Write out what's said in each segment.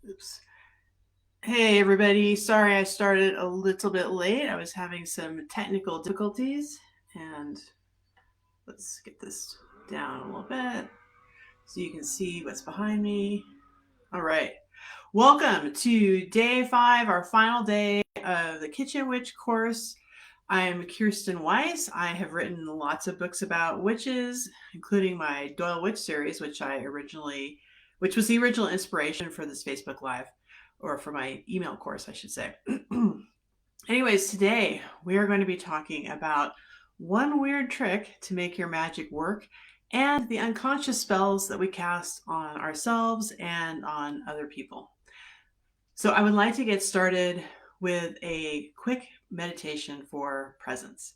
Oops. Hey everybody, sorry I started a little bit late. I was having some technical difficulties, and let's get this down a little bit so you can see what's behind me. All right. Welcome to day 5, our final day of the Kitchen Witch course. I am Kirsten Weiss. I have written lots of books about witches, including my Doyle Witch series, which was the original inspiration for this Facebook Live, or for my email course, I should say. Anyways, today we are going to be talking about one weird trick to make your magic work and the unconscious spells that we cast on ourselves and on other people. So I would like to get started with a quick meditation for presence.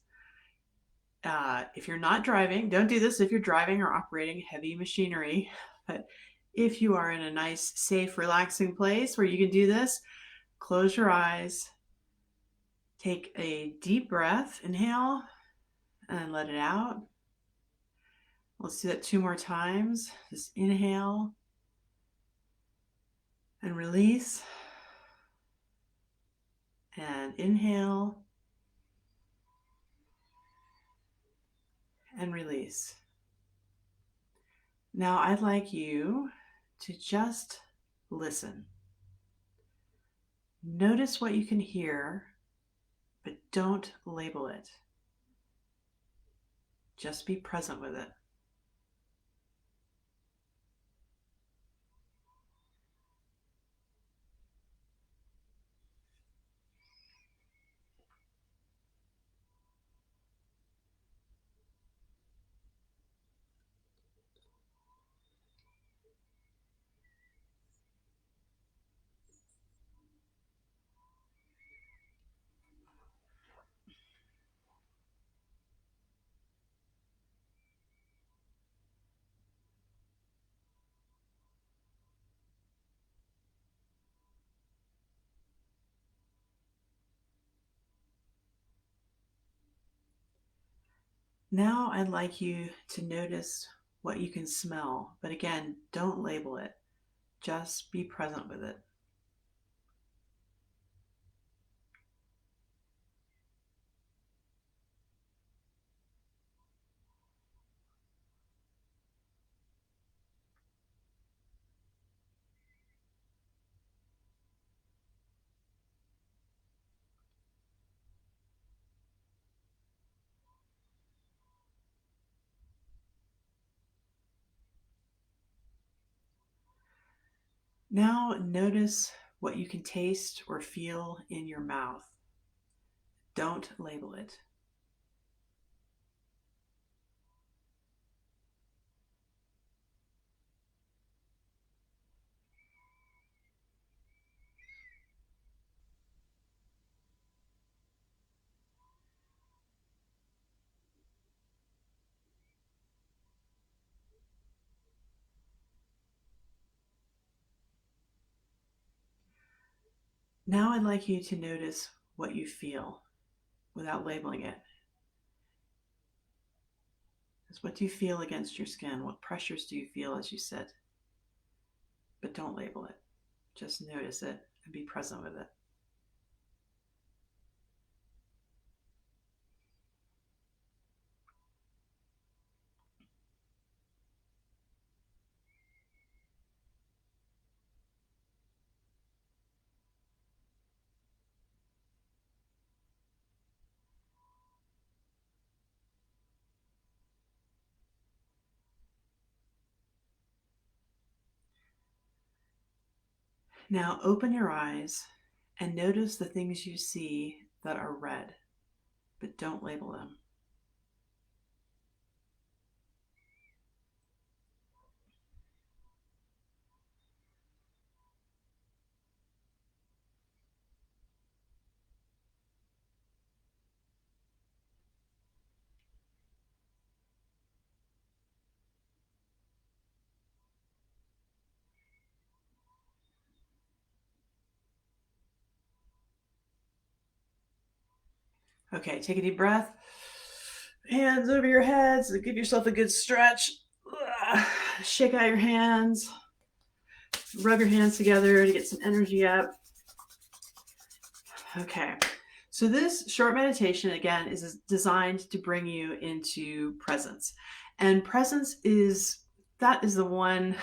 If you're not driving, don't do this if you're driving or operating heavy machinery, but if you are in a nice, safe, relaxing place where you can do this, close your eyes, take a deep breath, inhale, and let it out. Let's do that 2 more times. Just inhale and release, and inhale and release. Now I'd like you to just listen. Notice what you can hear, but don't label it. Just be present with it. Now I'd like you to notice what you can smell, but again, don't label it. Just be present with it. Now notice what you can taste or feel in your mouth. Don't label it. Now I'd like you to notice what you feel without labeling it. What do you feel against your skin? What pressures do you feel as you sit? But don't label it. Just notice it and be present with it. Now open your eyes and notice the things you see that are red, but don't label them. Okay, take a deep breath. Hands over your heads. Give yourself a good stretch. Shake out your hands. rub your hands together to get some energy up. Okay. So this short meditation, again, is designed to bring you into presence. And presence is the one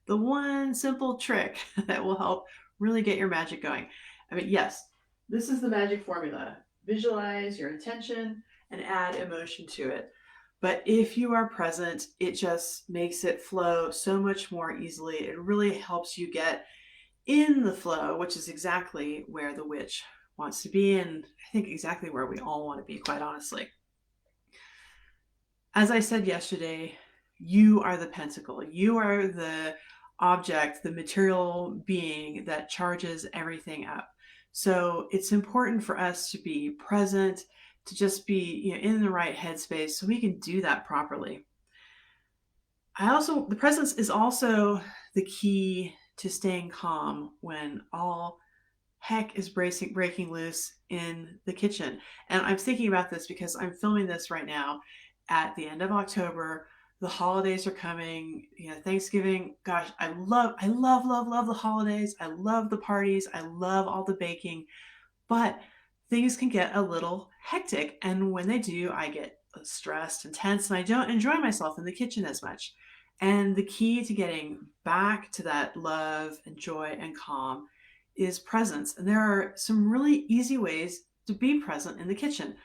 the one simple trick that will help really get your magic going. I mean, yes, this is the magic formula. Visualize your intention and add emotion to it. But if you are present, it just makes it flow so much more easily. It really helps you get in the flow, which is exactly where the witch wants to be, and I think exactly where we all want to be, quite honestly. As I said yesterday, you are the pentacle. You are the object, the material being that charges everything up. So it's important for us to be present, to just be in the right headspace so we can do that properly. The presence is also the key to staying calm when all heck is breaking loose in the kitchen. And I'm thinking about this because I'm filming this right now at the end of October. The holidays are coming, Thanksgiving. Gosh, I love the holidays. I love the parties. I love all the baking, but things can get a little hectic. And when they do, I get stressed and tense, and I don't enjoy myself in the kitchen as much. And the key to getting back to that love and joy and calm is presence. And there are some really easy ways to be present in the kitchen.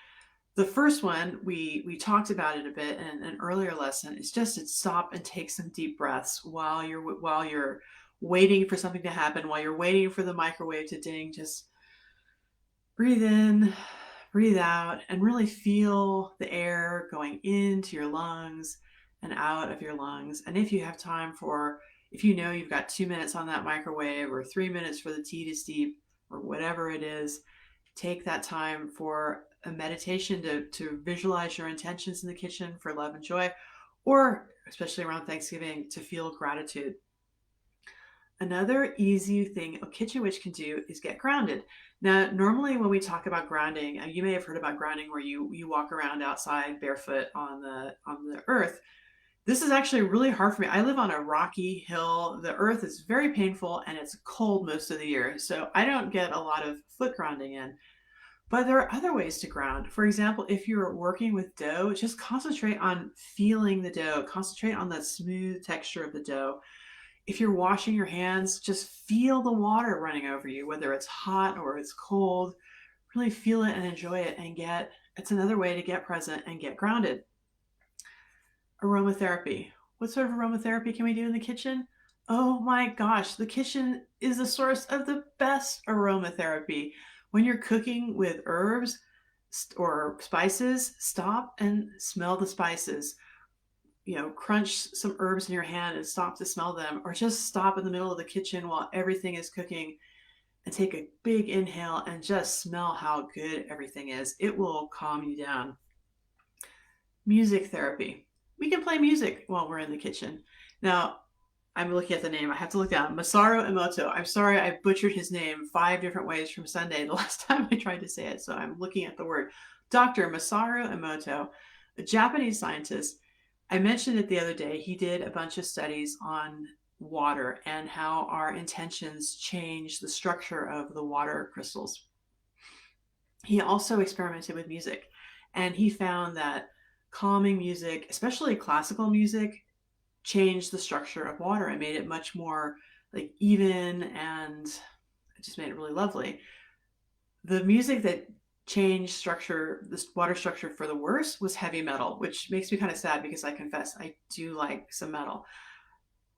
The first one, we talked about it a bit in an earlier lesson, is just to stop and take some deep breaths while you're waiting for something to happen, while you're waiting for the microwave to ding. Just breathe in, breathe out, and really feel the air going into your lungs and out of your lungs. And if you have time if you know you've got 2 minutes on that microwave or 3 minutes for the tea to steep or whatever it is, take that time for a meditation to visualize your intentions in the kitchen for love and joy, or especially around Thanksgiving, to feel gratitude. Another easy thing a kitchen witch can do is get grounded. Now, normally when we talk about grounding, you may have heard about grounding where you walk around outside barefoot on the earth. This is actually really hard for me. I live on a rocky hill. The earth is very painful and it's cold most of the year, so I don't get a lot of foot grounding in. But there are other ways to ground. For example, if you're working with dough, just concentrate on feeling the dough. Concentrate on the smooth texture of the dough. If you're washing your hands, just feel the water running over you, whether it's hot or it's cold. Really feel it and enjoy it, and it's another way to get present and get grounded. Aromatherapy. What sort of aromatherapy can we do in the kitchen? Oh my gosh, the kitchen is the source of the best aromatherapy. When you're cooking with herbs or spices, stop and smell the spices. Crunch some herbs in your hand and stop to smell them, or just stop in the middle of the kitchen while everything is cooking and take a big inhale and just smell how good everything is. It will calm you down. Music therapy. We can play music while we're in the kitchen. Now, I'm looking at the name. I have to look down. Masaru Emoto. I'm sorry I butchered his name 5 different ways from Sunday the last time I tried to say it, so I'm looking at the word. Dr. Masaru Emoto, a Japanese scientist. I mentioned it the other day. He did a bunch of studies on water and how our intentions change the structure of the water crystals. He also experimented with music, and he found that calming music, especially classical music, changed the structure of water and made it much more like even, and it just made it really lovely. The music that changed this water structure for the worse was heavy metal, which makes me kind of sad because I confess I do like some metal.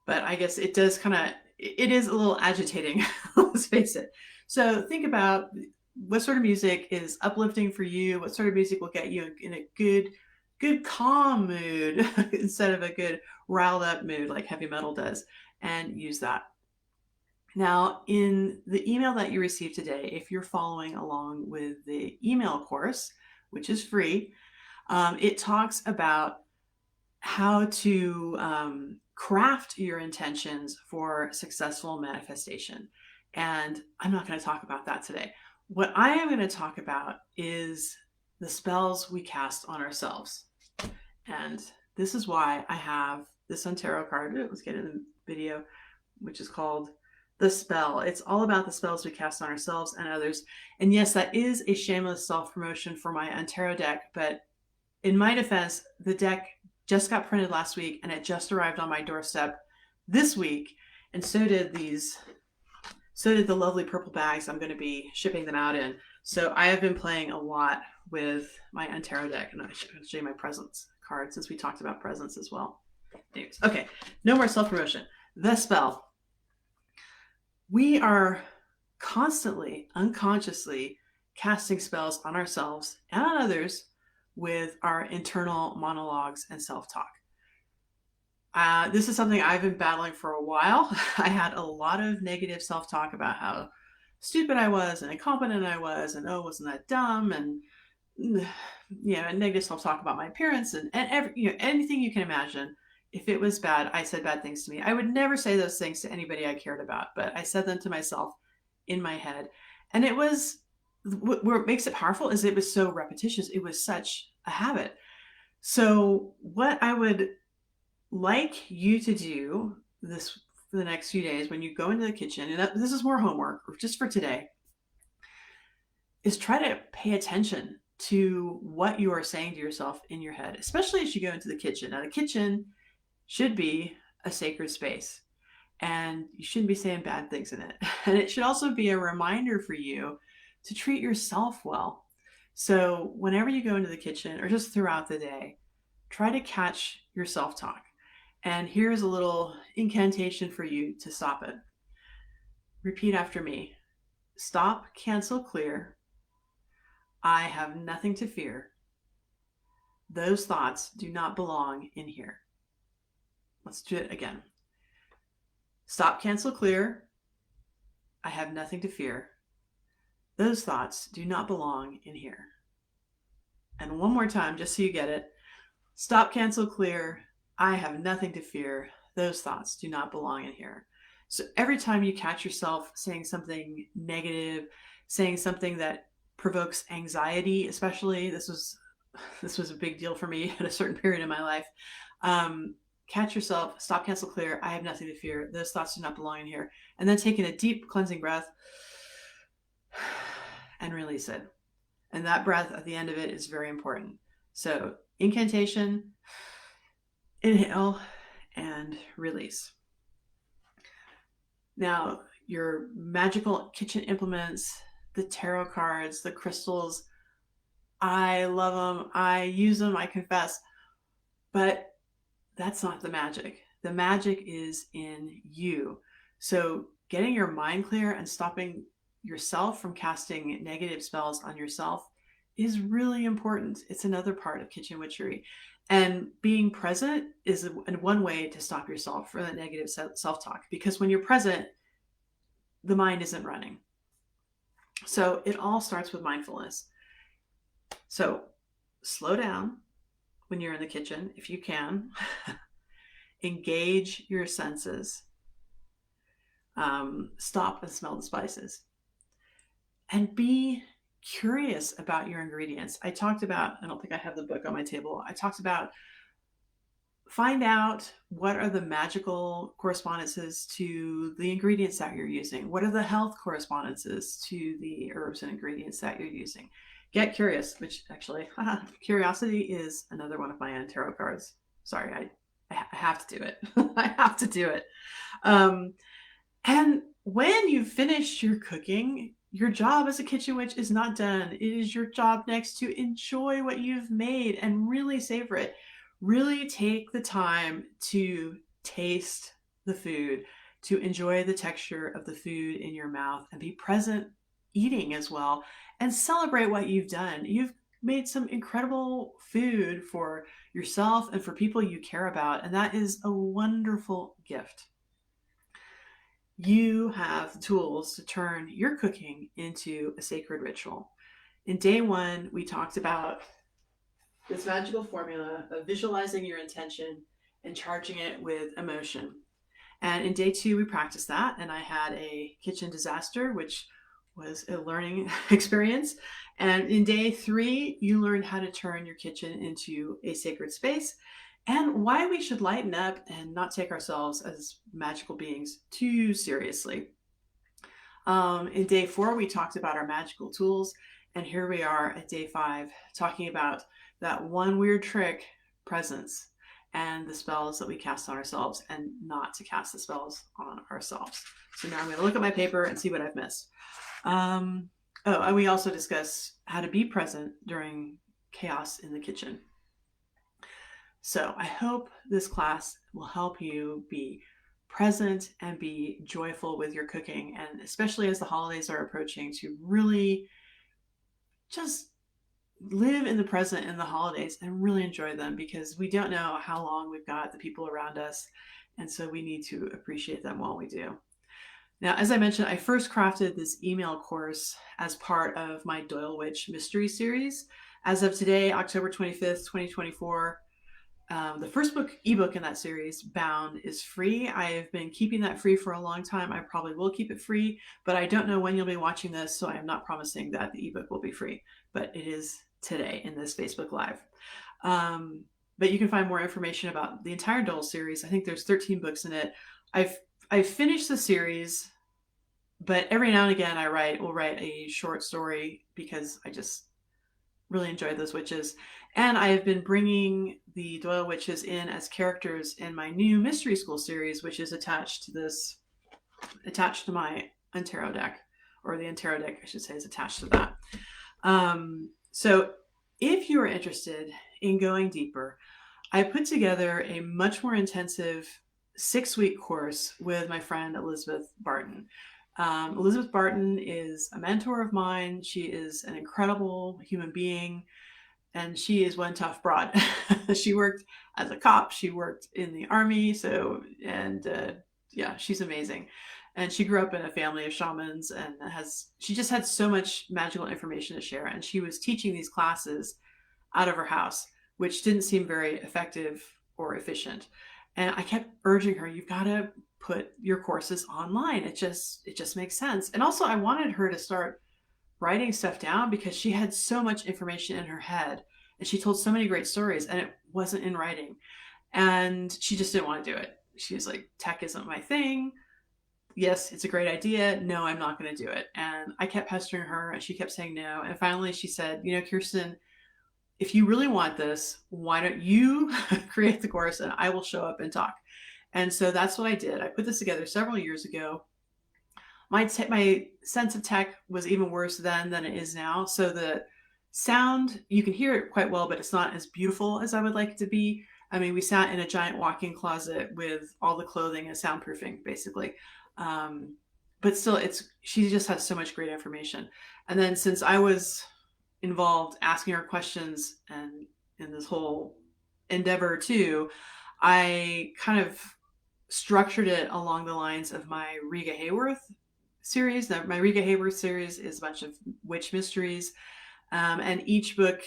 But I guess it is a little agitating, let's face it. So think about what sort of music is uplifting for you, what sort of music will get you in a good calm mood instead of a good riled up mood like heavy metal does, and use that. Now, in the email that you received today, if you're following along with the email course, which is free, it talks about how to craft your intentions for successful manifestation. And I'm not going to talk about that today. What I am going to talk about is the spells we cast on ourselves. And this is why I have this on tarot card. Let's get in the video. which is called The Spell. It's all about the spells we cast on ourselves and others. And yes, that is a shameless self-promotion for my Tarot deck, but in my defense, the deck just got printed last week and it just arrived on my doorstep this week. And so did the lovely purple bags I'm going to be shipping them out in. So I have been playing a lot with my Tarot deck, and I'll show you my presents card since we talked about presents as well. Anyways, okay, no more self-promotion. The Spell. We are constantly, unconsciously casting spells on ourselves and on others with our internal monologues and self-talk. This is something I've been battling for a while. I had a lot of negative self-talk about how stupid I was and incompetent I was, and oh, wasn't that dumb, and negative self-talk about my appearance and anything you can imagine. If it was bad, I said bad things to me. I would never say those things to anybody I cared about, but I said them to myself in my head. And it was, what makes it powerful is it was so repetitious. It was such a habit. So what I would like you to do this for the next few days when you go into the kitchen, and this is more homework just for today, is try to pay attention to what you are saying to yourself in your head, especially as you go into the kitchen. Now, the kitchen should be a sacred space, and you shouldn't be saying bad things in it. And it should also be a reminder for you to treat yourself well. So whenever you go into the kitchen or just throughout the day, try to catch your self-talk. And here's a little incantation for you to stop it. Repeat after me. Stop, cancel, clear. I have nothing to fear. Those thoughts do not belong in here. Let's do it again. Stop, cancel, clear. I have nothing to fear. Those thoughts do not belong in here. And one more time, just so you get it. Stop, cancel, clear. I have nothing to fear. Those thoughts do not belong in here. So every time you catch yourself saying something negative, saying something that provokes anxiety, especially, this was a big deal for me at a certain period in my life. Catch yourself, stop, cancel, clear. I have nothing to fear. Those thoughts do not belong in here. And then taking a deep cleansing breath and release it. And that breath at the end of it is very important. So incantation, inhale, and release. Now, your magical kitchen implements, the tarot cards, the crystals, I love them. I use them, I confess. But that's not the magic. The magic is in you. So getting your mind clear and stopping yourself from casting negative spells on yourself is really important. It's another part of kitchen witchery. And being present is one way to stop yourself from the negative self-talk, because when you're present, the mind isn't running. So it all starts with mindfulness. So slow down when you're in the kitchen, if you can. Engage your senses. Stop and smell the spices. And be curious about your ingredients. I talked about, I don't think I have the book on my table. I talked about find out what are the magical correspondences to the ingredients that you're using. What are the health correspondences to the herbs and ingredients that you're using? Get curious, which actually, curiosity is another one of my tarot cards. Sorry, I have to do it. I have to do it. And when you've finished your cooking, your job as a kitchen witch is not done. It is your job next to enjoy what you've made and really savor it. Really take the time to taste the food, to enjoy the texture of the food in your mouth, and be present eating as well, and celebrate what you've done. You've made some incredible food for yourself and for people you care about, and that is a wonderful gift. You have the tools to turn your cooking into a sacred ritual. In day one, we talked about this magical formula of visualizing your intention and charging it with emotion. And in day two, we practiced that, and I had a kitchen disaster, which was a learning experience. And in day three, you learned how to turn your kitchen into a sacred space. and why we should lighten up and not take ourselves as magical beings too seriously. In day 4, we talked about our magical tools, and here we are at day 5 talking about that one weird trick, presence, and the spells that we cast on ourselves and not to cast the spells on ourselves. So now I'm going to look at my paper and see what I've missed. And we also discuss how to be present during chaos in the kitchen. So I hope this class will help you be present and be joyful with your cooking, and especially as the holidays are approaching, to really just live in the present in the holidays and really enjoy them, because we don't know how long we've got the people around us, and so we need to appreciate them while we do. Now, as I mentioned, I first crafted this email course as part of my Doyle Witch Mystery Series. As of today, October 25th, 2024, the first ebook in that series, Bound, is free. I have been keeping that free for a long time. I probably will keep it free, but I don't know when you'll be watching this, so I am not promising that the ebook will be free, but it is today in this Facebook Live. But you can find more information about the entire Doyle series. I think there's 13 books in it. I've finished the series, but every now and again will write a short story because I just really enjoyed those witches. And I have been bringing the Doyle witches in as characters in my new Mystery School series, which is attached to my Antero deck, or the Antero deck, I should say, is attached to that. So if you are interested in going deeper, I put together a much more intensive 6-week course with my friend Elizabeth Barton. Elizabeth Barton is a mentor of mine. She is an incredible human being, and she is one tough broad. She worked as a cop. She worked in the army. She's amazing. And she grew up in a family of shamans, and she just had so much magical information to share. And she was teaching these classes out of her house, which didn't seem very effective or efficient. And I kept urging her, you've got to put your courses online. It just makes sense. And also I wanted her to start writing stuff down, because she had so much information in her head and she told so many great stories, and it wasn't in writing. And she just didn't want to do it. She was like, tech isn't my thing. Yes, it's a great idea. No, I'm not going to do it. And I kept pestering her and she kept saying no. And finally she said, Kirsten, if you really want this, why don't you create the course and I will show up and talk. And so that's what I did. I put this together several years ago. My sense of tech was even worse then than it is now. So the sound, you can hear it quite well, but it's not as beautiful as I would like it to be. I mean, we sat in a giant walk-in closet with all the clothing and soundproofing, basically. But still, she just has so much great information. And then since I was involved asking her questions and in this whole endeavor too, I kind of structured it along the lines of my Riga Hayworth series. My Riga Hayworth series is a bunch of witch mysteries, and each book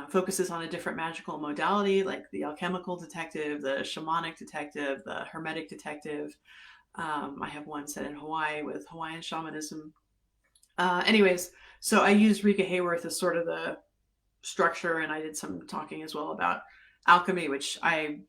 focuses on a different magical modality, like the alchemical detective, the shamanic detective, the hermetic detective. I have one set in Hawaii with Hawaiian shamanism. Anyways, so I used Riga Hayworth as sort of the structure, and I did some talking as well about alchemy, which I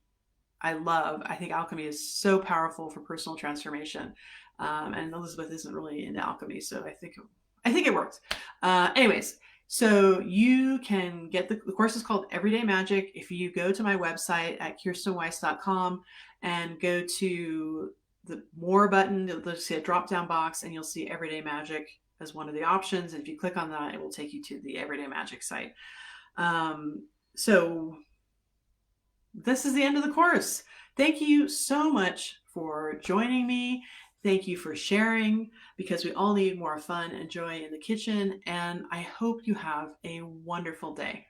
love. I think alchemy is so powerful for personal transformation. And Elizabeth isn't really into alchemy, so I think it worked. Anyways, so you can get the course is called Everyday Magic. If you go to my website at kirstenweiss.com and go to the More button, you'll see a drop-down box, and you'll see Everyday Magic as one of the options. And if you click on that, it will take you to the Everyday Magic site. So this is the end of the course. Thank you so much for joining me. Thank you for sharing, because we all need more fun and joy in the kitchen. And I hope you have a wonderful day.